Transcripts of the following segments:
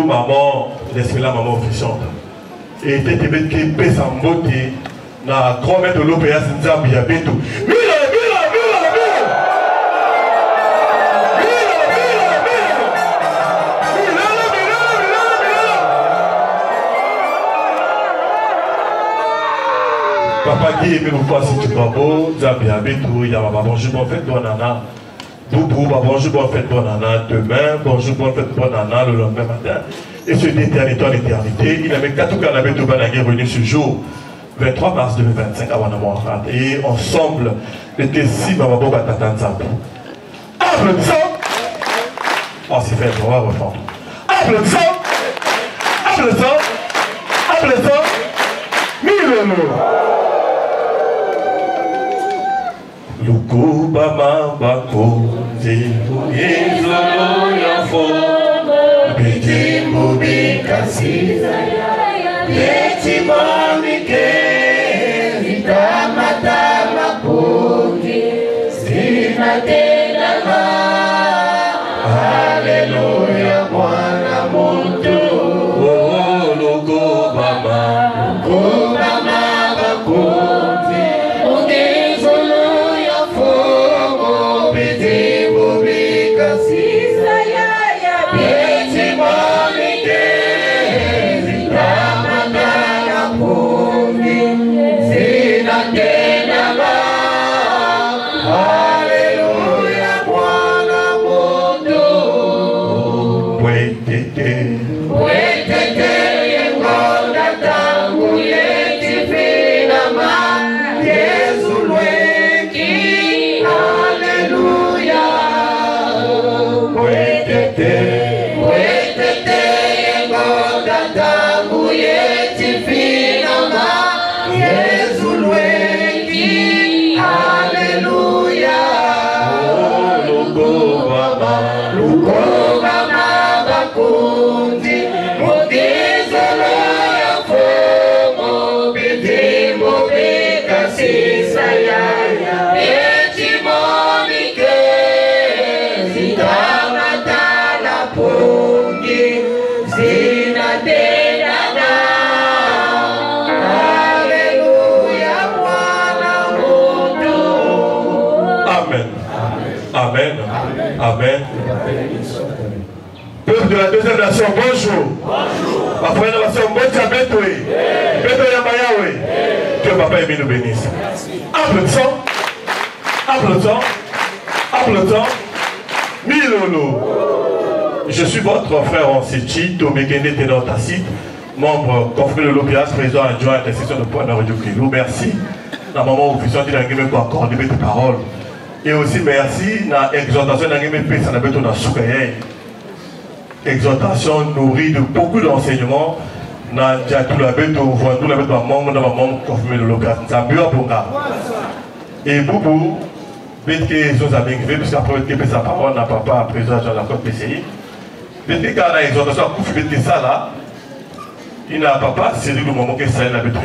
maman, laisse-la maman puissante. Et t'es qui pèse en beauté, na grand maître de l'OPA, c'est un biabeto. Papa Guy, mais pourquoi si tu vas beau, Zambia, Bétou, il y a bonjour, bon fête, bon nana. Boubou, bonjour, bon fête, bon nana. Demain, bonjour, bon fête, bon nana, le lendemain matin. Et ce d'éternité en éternité, il avait 4 cas de Banagé revenu ce jour, 23 mars 2025, avant de mourir. Et ensemble, les décimes à Mabo Batatan Zambi. Applaudissons! On s'y fait, on va reprendre. Applaudissons! Applaudissons! Applaudissons! Mille Luku bama bako zibu izolo ya fo Biti mubi kasi Yeti mamike Vitamata mapungi Sina tena Haleluya mwana muntu Oh luku bama bakunzi Amen. Peuple de la deuxième nation, bonjour. Bonjour. Ma première nation, bonjour. Bétoé Yamayawe. Que papa et nous bénisse. Applaudissons. Applaudissons. Applaudissons. Milolo. Je suis votre frère en Séchi, Tomekene Ténor Tacite, membre confrère de l'OPIAS, président adjoint de la section de Pointe Radio Kilo. Merci. La maman officielle dit qu'il faut accorder mes paroles. Et aussi merci na exhortation exhortation nourrie de beaucoup d'enseignements na confirmé de l'occasion. Et beaucoup bête que sont amis puisque après que sa parole n'a papa président de la côte PCI. Bête que na exhortation bête ça là. Il n'a papa c'est le moment que ça la bête.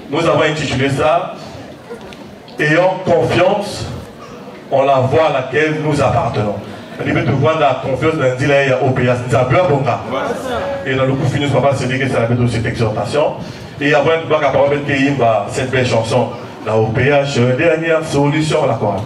Nous avons intitulé ça ayant confiance en la voie à laquelle nous appartenons. On peut voir la confiance dans l'IA au pays. Et dans le coup fini, papa se dit que c'est la bête de cette exhortation. Et avant de voir la parole de cette belle chanson, la OPH, dernière solution à la quoi.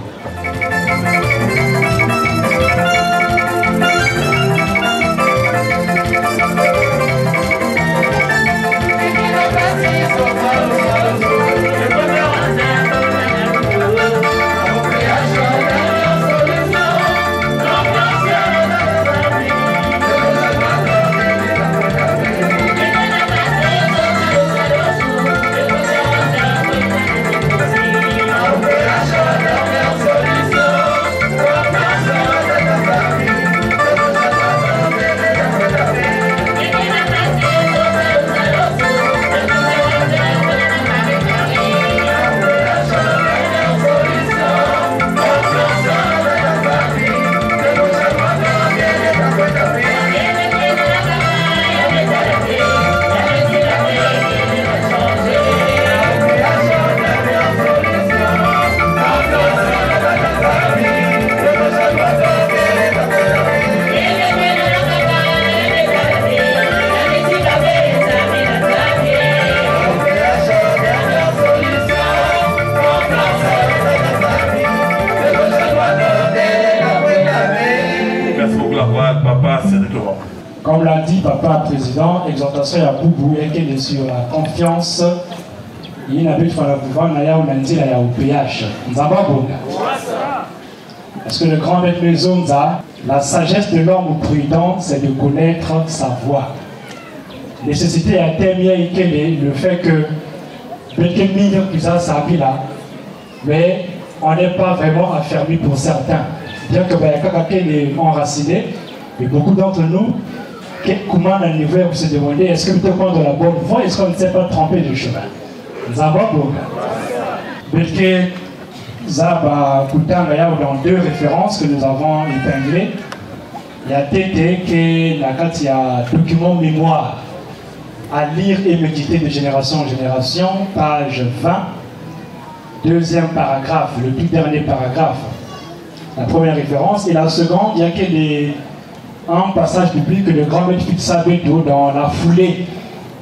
Gracias. vraiment exhortation à Boubou et qui est sur la confiance. Il y a une fois la pouvoir, il y a un péage. Parce que le grand maître maison, la sagesse de l'homme prudent, c'est de connaître sa voix. Nécessité à terminer le fait que mais on n'est pas vraiment affermi pour certains. Bien que quelqu'un est enraciné, mais beaucoup d'entre nous, comment on a niveau pour se demander est-ce que nous sommes dans la bonne voie, est-ce qu'on ne s'est pas trompé de chemin. Nous avons beaucoup. Parce que Zaba Koutanga, dans deux références que nous avons épinglées. Il y a TT qui est un document mémoire à lire et méditer de génération en génération, page 20, deuxième paragraphe, le tout dernier paragraphe. La première référence. Et la seconde, il y a un passage biblique que le grand maître Fitsabeto dans la foulée.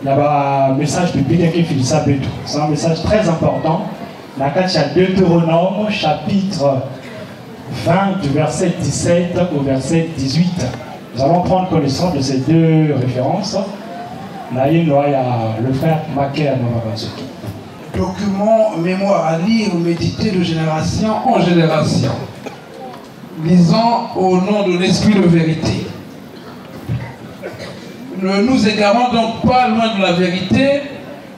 Il y a un message biblique qui Fitsabeto. C'est un message très important. La 4, il y a Deutéronome, chapitre 20, du verset 17 au verset 18. Nous allons prendre connaissance de ces deux références. Là, il y a le frère Maké à Mavabazoki. Document, mémoire à lire ou méditer de génération en génération. Lisons au nom de l'Esprit de vérité. Ne nous égarons donc pas loin de la vérité,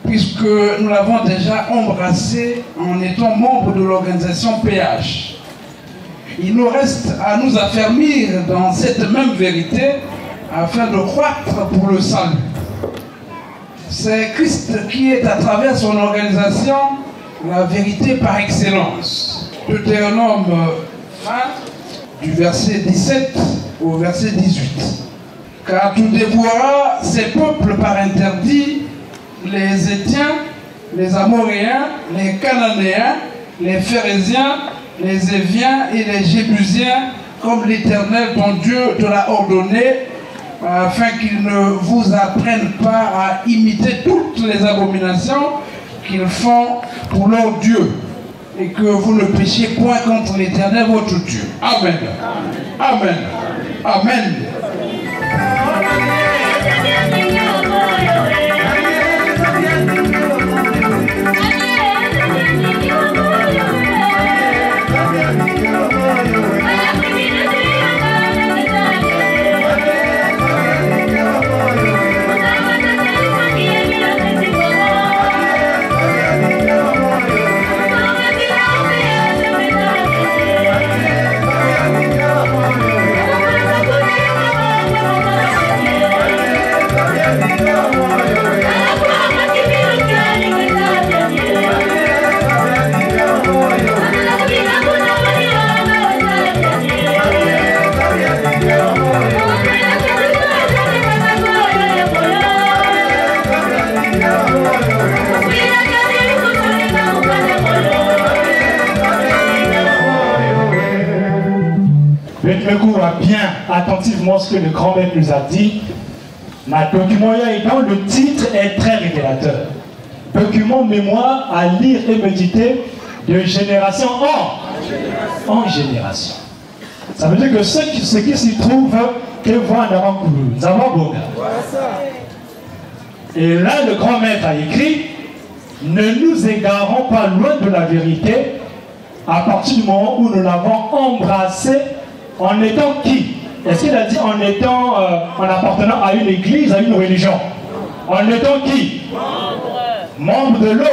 puisque nous l'avons déjà embrassé en étant membres de l'organisation PH. Il nous reste à nous affermir dans cette même vérité afin de croître pour le salut. C'est Christ qui est à travers son organisation la vérité par excellence. Deutéronome 20, du verset 17 au verset 18. Car tu dévoueras ces peuples par interdit, les Héthiens, les Amoréens, les Cananéens, les Phérésiens, les Éviens et les Jébusiens, comme l'Éternel ton Dieu te l'a ordonné, afin qu'ils ne vous apprennent pas à imiter toutes les abominations qu'ils font pour leur Dieu, et que vous ne péchiez point contre l'Éternel votre Dieu. Amen. Amen. Amen. Bien attentivement ce que le grand maître nous a dit. Le document étant, le titre est très révélateur. Document mémoire à lire et méditer de génération en génération. Ça veut dire que ce qui s'y trouve, que voit en avant nous avons beau. Et là, le grand maître a écrit: ne nous égarons pas loin de la vérité à partir du moment où nous l'avons embrassé. En étant qui? Est-ce qu'il a dit en étant, en appartenant à une église, à une religion? En étant qui? Membre de l'eau.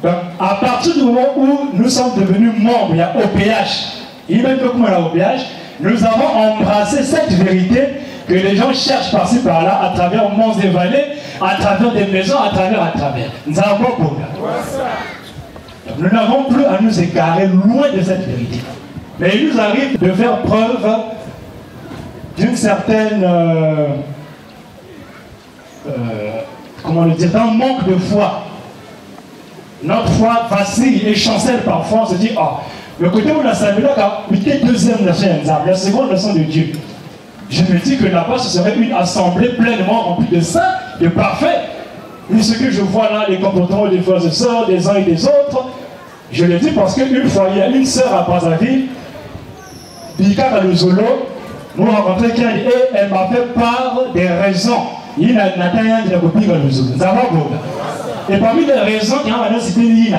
Donc, à partir du moment où nous sommes devenus membres, il y a OPH, il même comme la OPH, nous avons embrassé cette vérité que les gens cherchent par-ci par-là, à travers monts et vallées, à travers des maisons, à travers. Nous avons pas pour ça. Nous n'avons plus à nous égarer loin de cette vérité. Mais il nous arrive de faire preuve d'une certaine, comment le dire, d'un manque de foi. Notre foi vacille et chancelle parfois, on se dit, ah, le côté où on a salué là, peut-être deuxième nation, la seconde nation de Dieu. Je me dis que là-bas, ce serait une assemblée pleinement remplie de saints, de parfaits. Et ce que je vois là, les comportements des frères et sœurs, des uns et des autres, je le dis parce qu'une fois, il y a une sœur à Brazzaville, Bika le Zolo, nous rencontrons quelqu'un et elle m'a fait part des raisons. Il n'a pas de copie dans le zoo. Nous avons beaucoup. Et parmi les raisons qui ont été citées,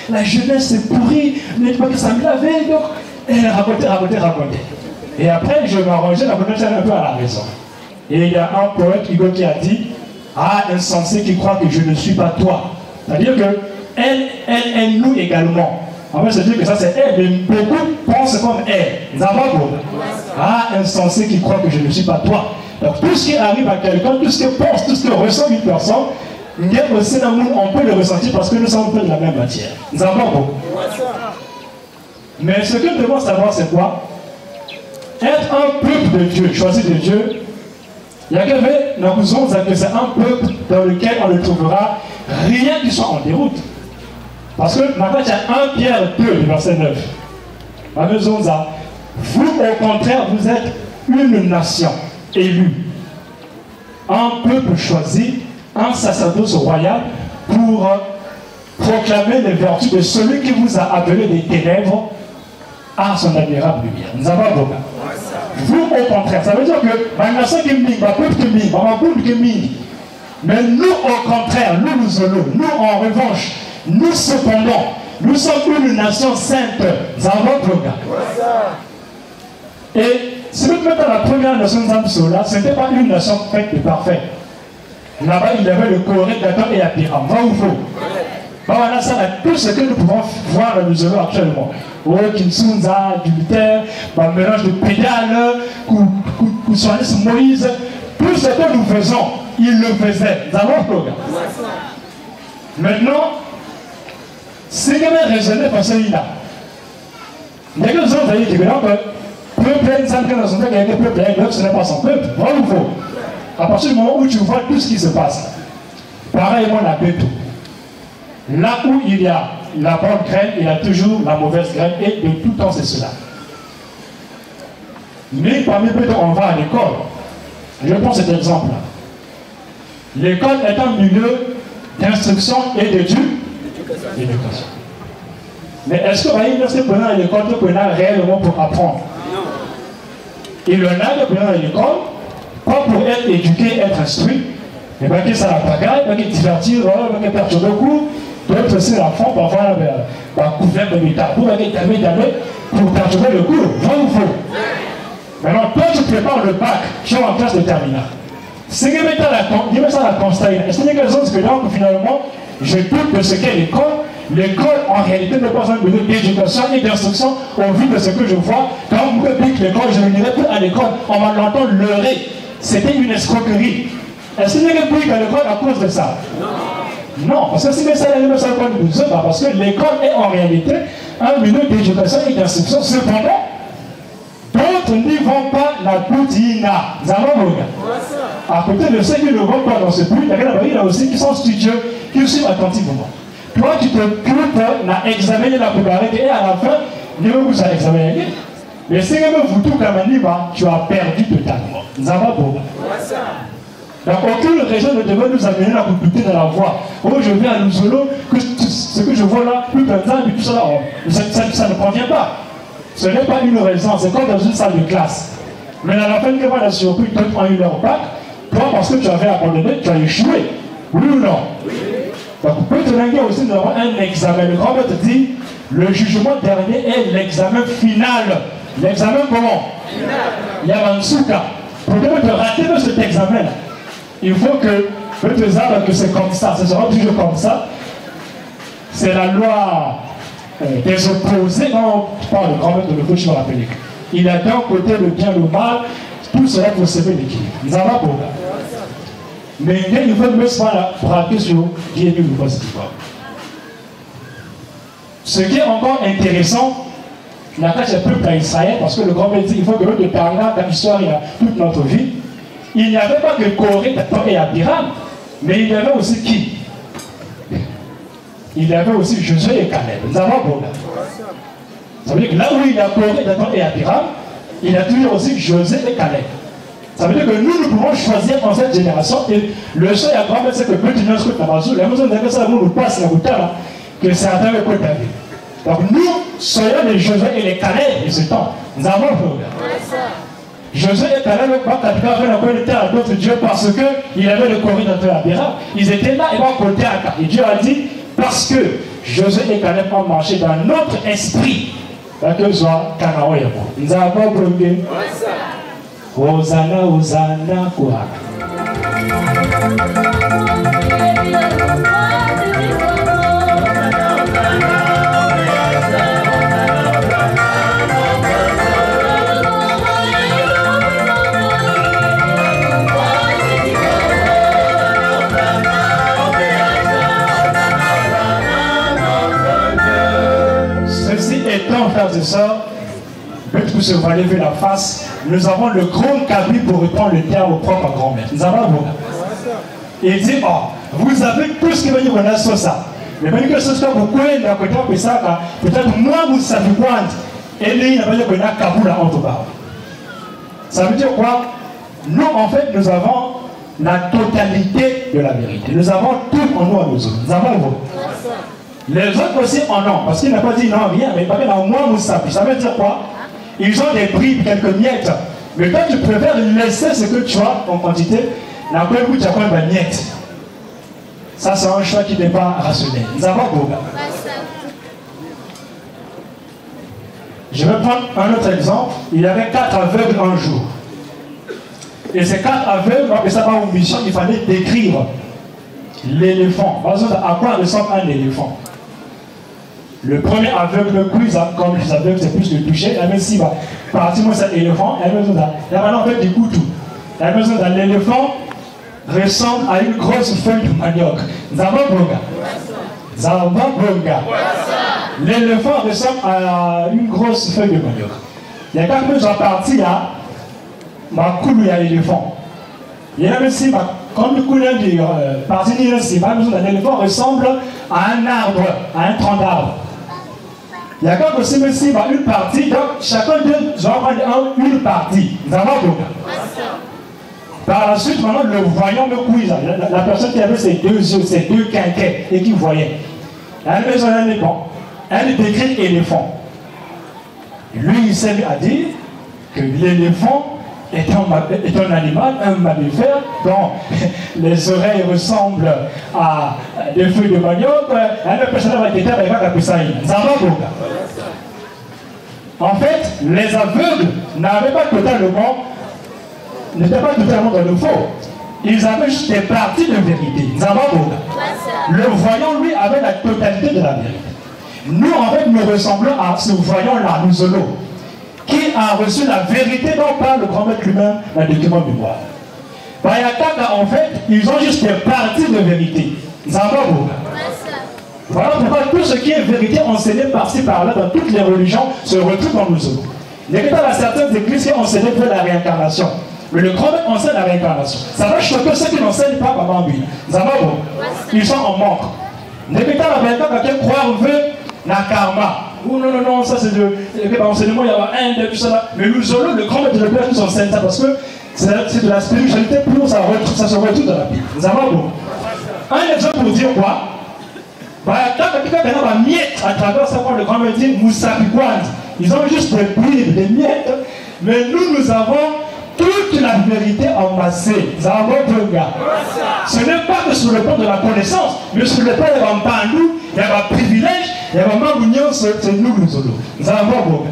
la jeunesse est pourrie, n'est pas que ça me l'avait, donc elle racontait. Et après, je m'arrangeais la connaissance un peu à la raison. Et il y a un poète, Hugo, qui a dit, ah, insensé qui croit que je ne suis pas toi. C'est-à-dire que elle nous également. En fait, c'est-à-dire que ça c'est elle, mais beaucoup pensent comme elle. Nous avons beaucoup. Ah, insensé qui croit que je ne suis pas toi. Donc tout ce qui arrive à quelqu'un, tout ce que pense, tout ce que ressent une personne, on peut le ressentir parce que nous sommes faits de la même matière. Nous avons beaucoup. Mais ce que nous devons savoir, c'est quoi? Être un peuple de Dieu, choisi de Dieu, il y a que c'est un peuple dans lequel on ne trouvera rien qui soit en déroute. Parce que maintenant, il y a 1 Pierre 2, verset 9. Vous, au contraire, vous êtes une nation élue, un peuple choisi, un sacerdoce royal pour proclamer les vertus de celui qui vous a appelé des ténèbres à son admirable lumière. Nous avons beaucoup. Vous, au contraire, ça veut dire que ma nation qui m'y, ma peuple qui m'y, ma peuple qui m'y. Mais nous, au contraire, nous, en revanche, nous cependant, nous sommes une nation sainte. Nous avons beaucoup. Et si vous mettez la première nation Zamsola, ce n'était pas une nation faite de parfait. Là-bas, il y avait le Corée, Dathan et Abiram. Va ou faux? Voilà, ça a tout ce que nous pouvons voir dans le zéro actuellement. Oh, Kinsunza, Jupiter, un mélange de pédales, Kousouanis, Moïse, tout ce que nous faisons, il le faisait. Nous avons programme. Maintenant, c'est quand même raisonné par celui-là. Il y a quelques gens qui disent que peuple, il semble que dans son temps, il y a des peuples, ce n'est pas son peuple. Vrai ou faux? À partir du moment où tu vois tout ce qui se passe, pareillement la bête. Là où il y a la bonne graine, il y a toujours la mauvaise graine, et de tout temps c'est cela. Mais parmi eux, on va à l'école. Je prends cet exemple-là. L'école est un milieu d'instruction et d'éducation. Mais est-ce que lorsque vous venez à l'école, vous venez réellement pour apprendre? Il y en a qui viennent à l'école, pas pour être éduqué, être instruit, et bien que ça la pagaille, qui divertir, qui perturber le cours. D'autres aussi la font parfois couvert de l'État pour perturber le cours. Vrai ou faux? Maintenant, toi tu prépares le bac, tu es en classe de terminale. C'est que maintenant la constat. Est-ce qu'il y a quelque chose que donc finalement, je doute de ce qu'est l'école? L'école en réalité n'est pas un milieu d'éducation et d'instruction au vu de ce que je vois. Quand vous me dites l'école, je ne dirais plus à l'école, on va l'entendre leurrer. C'était une escroquerie. Est-ce qu'il y a quelqu'un qui à l'école à cause de ça? Non, parce que si ça n'est pas parce que l'école est en réalité un milieu d'éducation et d'instruction. Cependant, d'autres n'y vont pas la poutina. Nous allons regarder. À côté de ceux qui ne vont pas dans ce but, il y a aussi qui sont studieux, qui suivent attentivement. Toi, tu te cultes, à examiner la préparée et à la fin, vous allez examiner. Mais si vous tout comme un livre, tu as perdu totalement. Nous allons beaucoup. Donc aucune région ne devait nous amener à vous douter dans la voie. Oh, je viens à Luzolo, que ce que je vois là, plus plein et tout ça, ça ne convient pas. Ce n'est pas une raison, c'est comme dans une salle de classe. Mais à la fin, que la surprise, d'autres ont eu leur bac, toi, parce que tu avais abandonné, tu as échoué. Oui ou non? Donc peut-être qu'il y a aussi un examen. Le grand maître dit, le jugement dernier est l'examen final. L'examen comment? Il y a un souka. Pour te rater de cet examen-là, il faut que c'est comme ça, ce sera toujours comme ça. C'est la loi des opposés. Quand on parle de grand maître de l'Eau, je me rappelle. Il a d'un côté le bien, le mal, tout cela pour sauver l'équilibre. Nous avons pour ça. Mais il faut me braquer sur qui est mieux ou pas cette histoire. Ce qui est encore intéressant, la tâche est plus à Israël, parce que le grand maître dit il faut que nous parlions dans l'histoire, il y a toute notre vie. Il n'y avait pas que Corée, Dathan et Abiram, mais il y avait aussi qui? Il y avait aussi Josué et Caleb. Nous avons beaucoup. Ça veut dire que là où il y a Corée, Dathan et Abiram, il y a toujours aussi Josué et Caleb. Ça veut dire que nous pouvons choisir en cette génération, et le seul à grand maître, c'est que petit notre Namazou, la maison de ça nous passe la bouteille, que certains le côté. Donc nous soyons les Josué et les Caleb de ce temps. Nous avons Josué et Caleb n'ont pas à d'autres dieux parce qu'il avait le Corée dans la Béra. Ils étaient là et vont côté à cas. Et Dieu a dit, parce que Josué et Caleb ont marché dans notre esprit, que soit Canaan et moi. Nous avons brûlé. Hosanna, Hosanna, quoi. Frères et sœurs, peut-être que vous se voilez vu la face, nous avons le grand cabri pour reprendre le terme au propre grand-mère. Nous avons un il dit, oh, vous avez tout ce qui veut dire qu'on a sur ça. Mais quand ce soit vous pouvez d'un côté, peut-être moi vous savez quoi, et lui, il n'a pas dit qu'on a Kaboula entre bas. Ça veut dire quoi? Nous, en fait, nous avons la totalité de la vérité. Nous avons tout en nous à nous autres. Nous avons vous. Les autres aussi en ont, parce qu'il n'a pas dit non, rien, mais parce qu'il a au moins Moussapi. Ça veut dire quoi? Ils ont des bribes, quelques miettes. Mais toi, tu préfères laisser ce que tu as en quantité, n'a pas eu tu as pas une miette. Ça, c'est un choix qui n'est pas rationnel. Nous avons beaucoup. Je vais prendre un autre exemple. Il y avait 4 aveugles un jour. Et ces 4 aveugles, on appelle ça par une mission, il fallait décrire l'éléphant. Par exemple, à quoi ressemble un éléphant? Le premier aveugle quiz, comme les aveugles, c'est plus le toucher. La même si va partir moi cet éléphant, il y a besoin maintenant fait du couteau. Il y a besoin d'un éléphant ressemble à une grosse feuille de manioc. Zababonga. L'éléphant ressemble à une grosse feuille de manioc. Il y a quand même une partie là, ma coulou à l'éléphant. Il y a même si comme le couleur du parti ici, un éléphant ressemble à un arbre, à un tronc d'arbre. Il y a quand même aussi une partie, donc chacun d'eux doit prendre une partie. Nous avons beaucoup. Par la suite, maintenant, le voyant me quiz. La personne qui avait ses 2 yeux, ses 2 quinquets et qui voyait. Elle met un éléphant. Elle décrit l'éléphant. Lui, il s'est mis à dire que l'éléphant est un animal, un mammifère dont les oreilles ressemblent à des feuilles de manioc. Elle personne va être avec la poussaille. En fait, les aveugles n'avaient pas totalement, n'étaient pas totalement dans le faux. Ils avaient juste des parties de vérité. Le voyant, lui, avait la totalité de la vérité. Nous, en fait, nous ressemblons à ce voyant-là, nous solo, qui a reçu la vérité dont parle le grand maître lui-même dans le document de mémoire. Bayakaka, en fait, ils ont juste des parties de vérité. Voilà pourquoi tout ce qui est vérité enseigné par-ci par-là dans toutes les religions se retrouve dans nous solo. Il y a dans certaines églises qui enseignent la réincarnation. Mais le grand maître enseigne la réincarnation. Ça va choquer ceux qui n'enseignent pas par Bambi. Ils sont en manque. N'écoutez la réincarnation, quelqu'un croire veut la karma. Oh non, non, non, ça c'est de l'enseignement, il y a un, deux, tout ça. Mais nous solo, le grand maître de Père nous enseigne ça parce que c'est de la spiritualité pour ça se retrouve dans la Bible. Nous avons bon. Un exemple pour dire quoi? À travers ça, le grand maître dit Moussapiquand. Ils ont juste des bribes, des miettes, mais nous avons toute la vérité amassée. Nous avons deux gars. Ce n'est pas que sur le plan de la connaissance, mais sur le plan de l'empandou, il y a un privilège, il y a un mambounion, c'est nous le solo. Nous avons bon.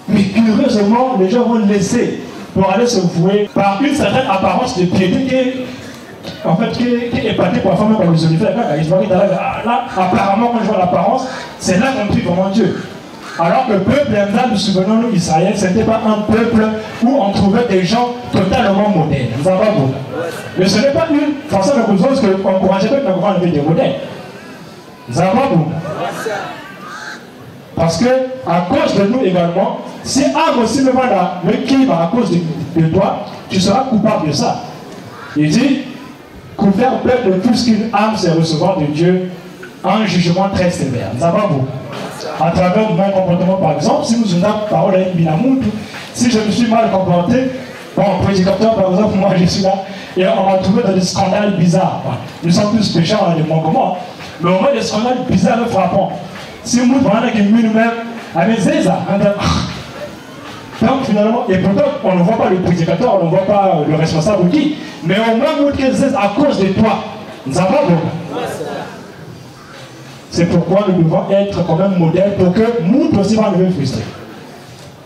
Mais curieusement, les gens vont laisser pour aller se vouer par une certaine apparence de piété qui est épatée pour la femme par les olifères. Là, apparemment, quand je vois l'apparence, c'est là qu'on prie vraiment Dieu. Alors que le peuple nous souvenons-nous, Israël, ce n'était pas un peuple où on trouvait des gens totalement modernes. Nous avons beaucoup. Mais ce n'est pas une façon de vous autres qu'on encourageait pas qu'on avait des modernes. Nous avons beaucoup. Parce que, à cause de nous également, si âme aussi me va le qui à cause de toi, tu seras coupable de ça. Il dit, couvert peuple de tout ce qu'une âme c'est recevoir de Dieu, un jugement très sévère. Nous avons beaucoup. À travers mon comportement, par exemple, si nous avons parole à une binamoutou, si je me suis mal comporté, bon, prédicateur, par exemple, moi je suis là, et on m'a trouvé dans des scandales bizarres. Nous sommes tous pécheurs, on a des manquements, mais au moins des scandales bizarres et frappants. Si vous voyez qu'il y a même, avec Zéza, donc finalement, et pourtant, on ne voit pas le prédicateur, on ne voit pas le responsable qui, mais au moins, vous que Zéza, à cause de toi, nous avons beaucoup. C'est pourquoi nous devons être quand même modèle pour que nous aussi, on ne veut frustrer.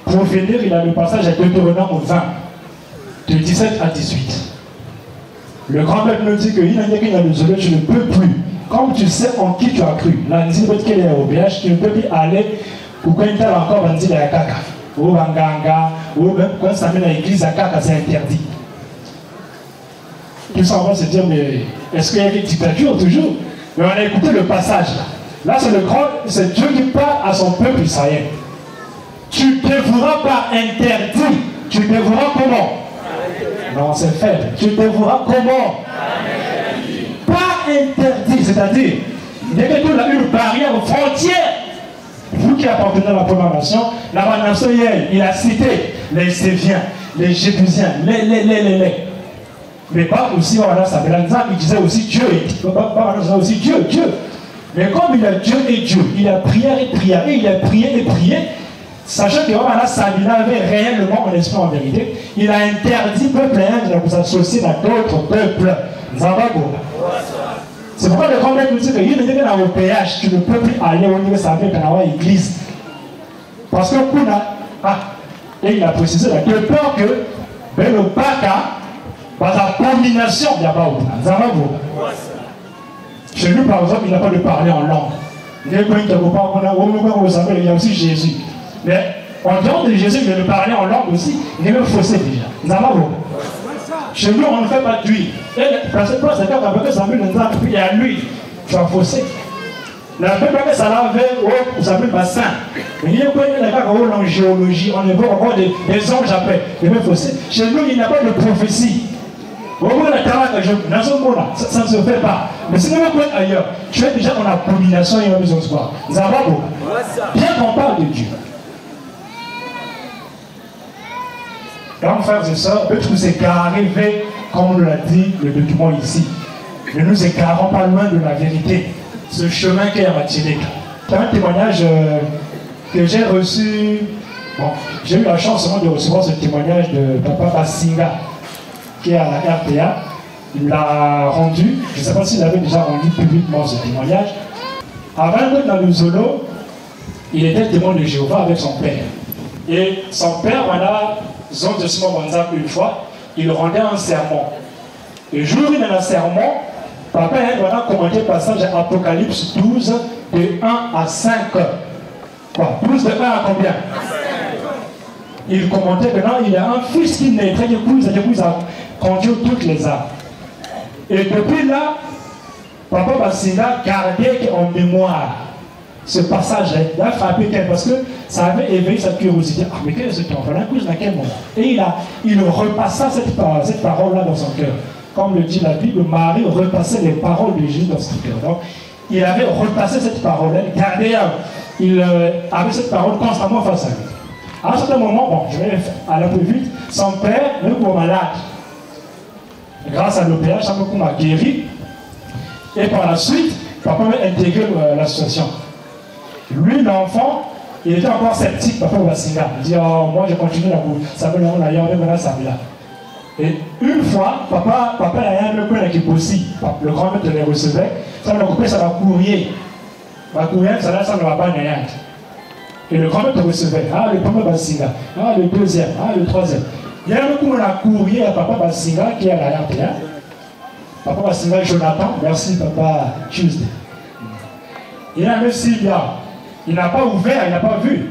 Pour finir, il a le passage à Deutéronome 20, de 17 à 18. Le grand maître nous dit que tu ne peux plus. Comme tu sais en qui tu as cru, là, tu ne peux plus aller pour quand tu as encore vendu la caca, ou Banganga, ou même quand ça met dans l'église à caca, c'est interdit. Tout ça, on va se dire, mais est-ce qu'il y a des dictatures toujours? Mais on a écouté le passage là. Là, c'est Dieu qui parle à son peuple israélien. Tu dévoueras par interdit. Tu dévoueras comment? Non, c'est faible. Tu dévoueras comment? Pas interdit, c'est-à-dire, dès que tu as une barrière frontière, vous qui appartenez à la première nation, la nation, il a cité les Séviens, les Jébusiens, les. Mais pas aussi, voilà, ça il disait aussi Dieu, aussi Dieu. Mais comme il a Dieu et Dieu, il a prière et prière, et il a prié et prié, sachant que voilà, Sabina avait réellement un esprit en vérité, il a interdit peuple de vous associer à d'autres peuples. C'est pourquoi le grand maître nous dit que il n'est pas dans le péage, tu ne peux plus aller au niveau de l'église. Parce que et il a précisé de peur que le Baka, par la combination de la chez lui, par exemple, il n'a pas de parler en langue. Il y a aussi Jésus. Mais en dehors de Jésus, il veut parler en langue aussi. Il est même faussé déjà. Chez nous, on ne fait pas d'huile. Parce que c'est quand que Samuel nous a appris à l'huile. Tu as faussé. La plupart que ça l'avait, vous savez, bassin. Mais il y a des cas en géologie, on évoque encore des anges après. Il est faussé. Chez nous, il n'y a pas de prophétie. Ça ne se fait pas. Mais si nous sommes ailleurs, tu es déjà en abomination et en besoin de soi. Bien qu'on parle de Dieu. Donc, frères et sœurs, peut-être nous égarés, comme on l'a dit le document ici. Ne nous égarons pas loin de la vérité. Ce chemin qu'est à Matilek. C'est un témoignage que j'ai reçu. Bon, j'ai eu la chance de recevoir ce témoignage de Papa Basinga, qui est à la RPA. Il l'a rendu. Je ne sais pas s'il avait déjà rendu publiquement ce témoignage. Avant d'être dans le Zolo, il était témoin de Jéhovah avec son père. Et son père, voilà, Zone de Simon Banzak, une fois, il rendait un sermon. Et jour où il a un sermon, Papa a commenté le passage à Apocalypse 12, de 1 à 5. Quoi? 12 de 1 à combien? Il commentait que non, il y a un fils qui naîtrait, qui a conduit toutes les âmes. Et depuis là, Papa Basinga gardait en mémoire ce passage-là. Il a frappé parce que ça avait éveillé sa curiosité. Ah, mais quel est ce temps? Voilà, dans quel moment? Et il repassa cette parole-là dans son cœur. Comme le dit la Bible, Marie repassait les paroles de Jésus dans son cœur. Donc, il avait repassé cette parole-là, gardé, il avait cette parole constamment face à lui. À un certain moment, bon, je vais aller un peu vite, son père, même pour malade, grâce à l'OPH, ça m'a guéri. Et par la suite, papa m'a intégré l'association. Lui, l'enfant, il était encore sceptique, papa Basinga. Il dit, oh, moi je continue la boue. Ça veut dire, on a Sabila. Et une fois, papa a un peu qui aussi. Le grand maître les recevait. Ça m'a coupé, ça va courrier. Va courir, ça ne va pas rien. Et le grand maître recevait. Ah, le premier Basinga. Ah, le deuxième. Ah, le troisième. Il y a un coup, on a courrier à papa Basinga qui est à la RPA. Papa Basinga Jonathan. Merci, papa Tuesday. Il a même Sylvia. Il n'a pas ouvert, il n'a pas vu.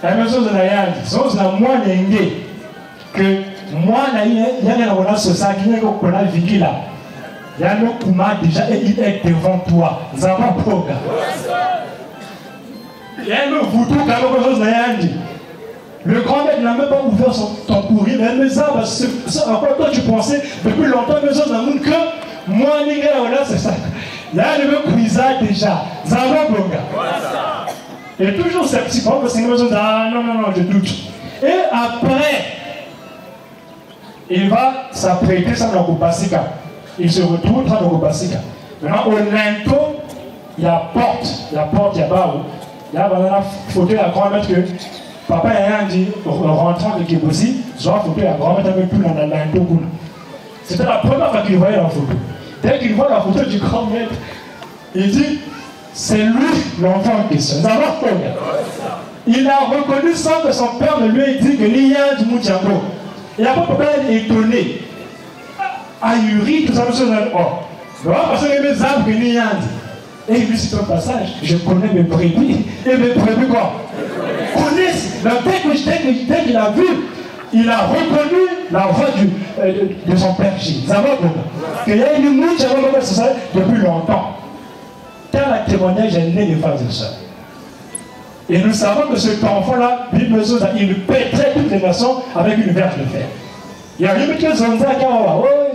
La même chose de la Yandi. Chose de moi, que moi, il y a un social qui est qu'on a vécu là. Il y a un Kouma déjà et il est devant toi. Nous avons Poga. Il y a un Voutou qui a quelque chose de la Yandi. Le grand maître n'a même pas ouvert ton courrier, mais ça, encore toi tu pensais depuis longtemps, mais ça, que moi, c'est ça. Il y a le cuisage déjà. Ça va, Bonga. Et toujours sceptique, parce que c'est non, je doute. Et après, il va s'apprêter ça dans le Basika. Il se retrouve dans le Basika. Maintenant, au linteau, il y a porte, il y a barreau. Il y a une photo de la grand-mère que papa a dit, rentrant avec Kébossi, je vois la photo de la grand-mère avec tout dans la Ndogouna. C'était la première fois qu'il voyait la photo. Dès qu'il voit la photo du grand-mère, il dit, c'est lui l'enfant en question. Nous avons fait. Il a reconnu sans que son père ne lui ait dit que l'il y a du Moutiango. Il n'a pas papa étonné. Ahuri, tout ça, monsieur, oh. Parce que les arbres que l'il y a dit. Et il lui cite un passage, je connais mes brebis. Et mes brebis quoi? Connaissent. Dès qu'il a vu, il a reconnu la voix de son père J. Nous avons compris. Qu'il y a une Moutiango depuis longtemps. Tel un témoignage est né des frères et sœurs. Et nous savons que cet enfant-là, il pèterait toutes les nations avec une verge de fer. Il y a une chose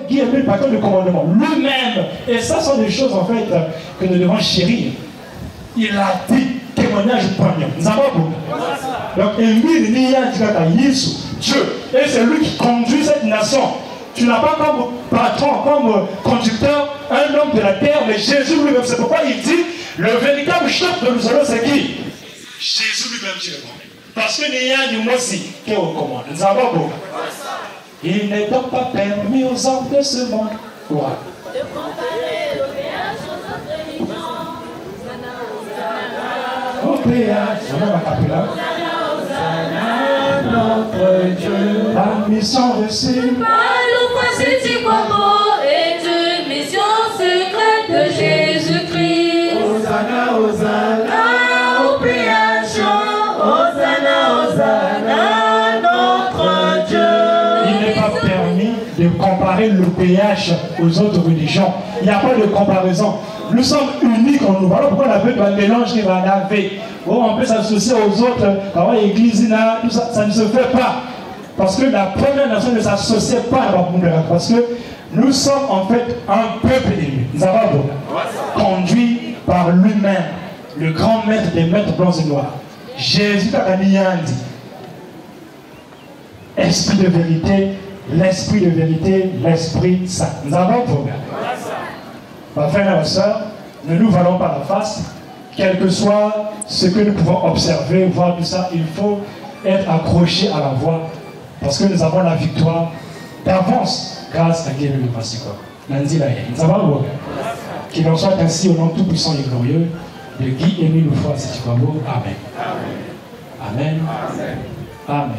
qui est le patron de commandement, lui-même. Et ça sont des choses en fait que nous devons chérir. Il a dit témoignage poignant. Nous avons beaucoup. Donc, Émile Dieu. Et c'est lui qui conduit cette nation. Tu n'as pas comme patron, comme conducteur, un homme de la terre, mais Jésus lui-même. C'est pourquoi il dit, le véritable chef de nous c'est qui? Jésus lui-même, tu es bon. Parce que il y a du mot aussi qui est au commande. Nous avons beaucoup. Il n'est donc pas permis aux hommes de ce monde. Quoi? De comparer le péage aux autres religions. Au péage, on a ma capella. Notre Dieu, la mission reçue. Est une mission secrète de Jésus-Christ. Hosanna, Hosanna, au péage, Hosanna, Hosanna, notre Dieu. Il n'est pas permis de comparer le péage aux autres religions. Il n'y a pas de comparaison. Nous sommes uniques en nous. Voilà pourquoi on a fait un mélange qui va laver. Oh, on peut s'associer aux autres. Quand l'église, tout ça, ça ne se fait pas. Parce que la première nation ne s'associait pas à la. Parce que nous sommes en fait un peuple élu. Nous avons conduit par lui-même, le grand maître des maîtres blancs et noirs. Jésus dit, esprit de vérité, l'esprit de vérité, l'esprit saint. Nous avons programme. Ma frère et ma soeur, ne nous valons pas la face. Quel que soit ce que nous pouvons observer, voir tout ça, il faut être accroché à la voie. Parce que nous avons la victoire d'avance grâce à Dieu le Passicor. Nous avons qu'il en soit ainsi au nom tout-puissant et glorieux de Guy-Émile Lefroy Sétibabo. Amen. Amen. Amen. Amen.